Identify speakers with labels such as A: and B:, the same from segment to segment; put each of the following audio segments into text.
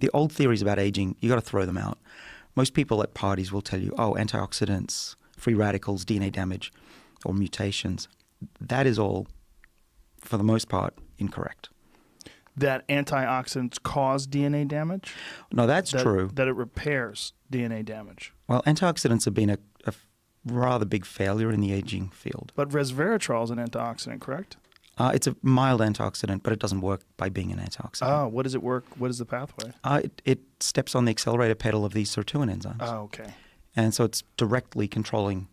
A: the old theories about aging, you got to throw them out. Most people at parties will tell you, oh, antioxidants, free radicals, DNA damage, or mutations. That is all, for the most part, incorrect.
B: That antioxidants cause DNA damage?
A: No, that's true.
B: That it repairs DNA damage.
A: Well, antioxidants have been a rather big failure in the aging field.
B: But resveratrol is an antioxidant, correct?
A: It's a mild antioxidant, but it doesn't work by being an antioxidant.
B: Oh, what does it work? What is the pathway?
A: It steps on the accelerator pedal of these sirtuin enzymes.
B: Oh, okay.
A: And so it's directly controlling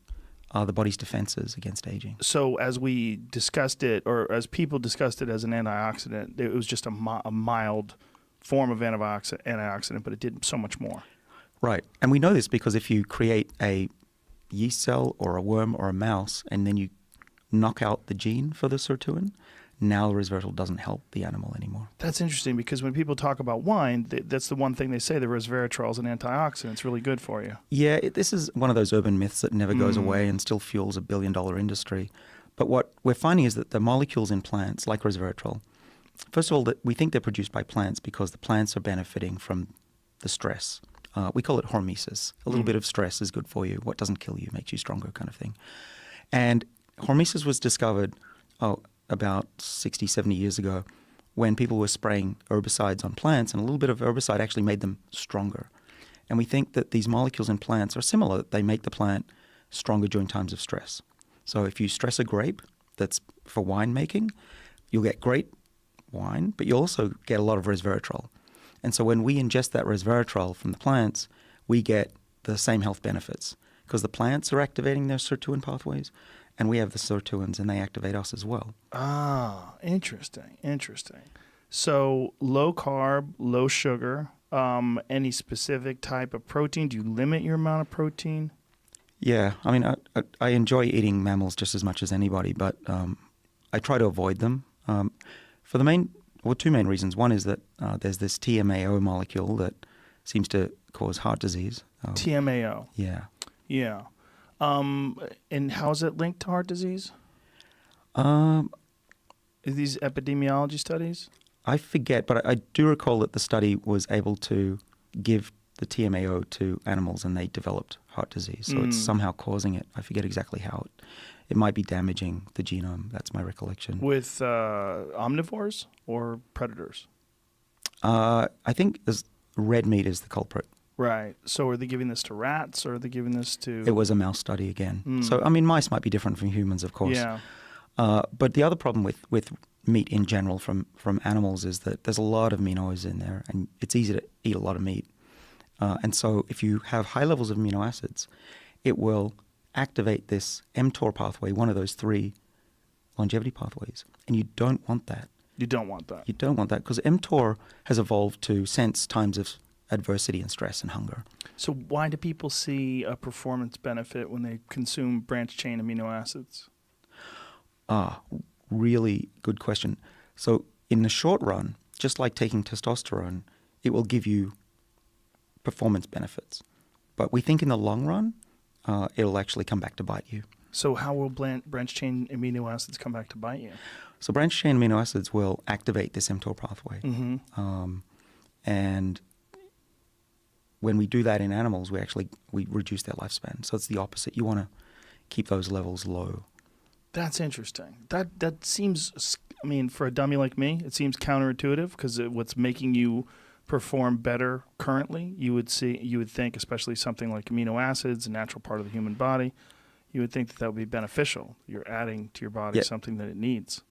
A: the body's defenses against aging.
B: So as we discussed it, or as people discussed it as an antioxidant, it was just a mild form of antioxidant, but it did so much more.
A: Right. And we know this because if you create a yeast cell or a worm or a mouse and then you knock out the gene for the sirtuin, now resveratrol doesn't help the animal anymore.
B: That's interesting because when people talk about wine, that's the one thing they say, the resveratrol is an antioxidant. It's really good for you.
A: Yeah, this is one of those urban myths that never goes away and still fuels a billion-dollar industry. But what we're finding is that the molecules in plants, like resveratrol, first of all, that we think they're produced by plants because the plants are benefiting from the stress. We call it hormesis. A little bit of stress is good for you. What doesn't kill you makes you stronger, kind of thing. And hormesis was discovered about 60, 70 years ago when people were spraying herbicides on plants, and a little bit of herbicide actually made them stronger. And we think that these molecules in plants are similar. They make the plant stronger during times of stress. So if you stress a grape that's for wine making, you'll get great wine, but you'll also get a lot of resveratrol. And so when we ingest that resveratrol from the plants, we get the same health benefits because the plants are activating their sirtuin pathways, and we have the sirtuins, and they activate us as well.
B: Ah, interesting. So low carb, low sugar, any specific type of protein? Do you limit your amount of protein?
A: Yeah, I mean, I enjoy eating mammals just as much as anybody, but I try to avoid them for two main reasons. One is that there's this TMAO molecule that seems to cause heart disease.
B: TMAO.
A: Yeah.
B: Yeah. And how is it linked to heart disease?
A: Are
B: these epidemiology studies?
A: I forget, but I do recall that the study was able to give the TMAO to animals and they developed heart disease. So it's somehow causing it. I forget exactly how. It might be damaging the genome. That's my recollection.
B: With omnivores or predators?
A: I think red meat is the culprit.
B: Right. So are they giving this to rats or are they giving this to...
A: It was a mouse study again. So, I mean, mice might be different from humans, of course.
B: Yeah.
A: But the other problem with meat in general from animals is that there's a lot of amino acids in there, and it's easy to eat a lot of meat. And so if you have high levels of amino acids, it will activate this mTOR pathway, one of those three longevity pathways. And you don't want that.
B: You don't want that.
A: You don't want that because mTOR has evolved to sense times of adversity and stress and hunger.
B: So why do people see a performance benefit when they consume branched-chain amino acids?
A: Really good question. So in the short run, just like taking testosterone, it will give you performance benefits. But we think in the long run, it'll actually come back to bite you.
B: So how will branched-chain amino acids come back to bite you?
A: So branched-chain amino acids will activate this mTOR pathway. And when we do that in animals, we reduce their lifespan. So it's the opposite. You want to keep those levels low.
B: That's interesting. That seems, I mean, for a dummy like me, it seems counterintuitive because what's making you perform better currently, you would think, especially something like amino acids, a natural part of the human body, you would think that would be beneficial. You're adding to your body something that it needs.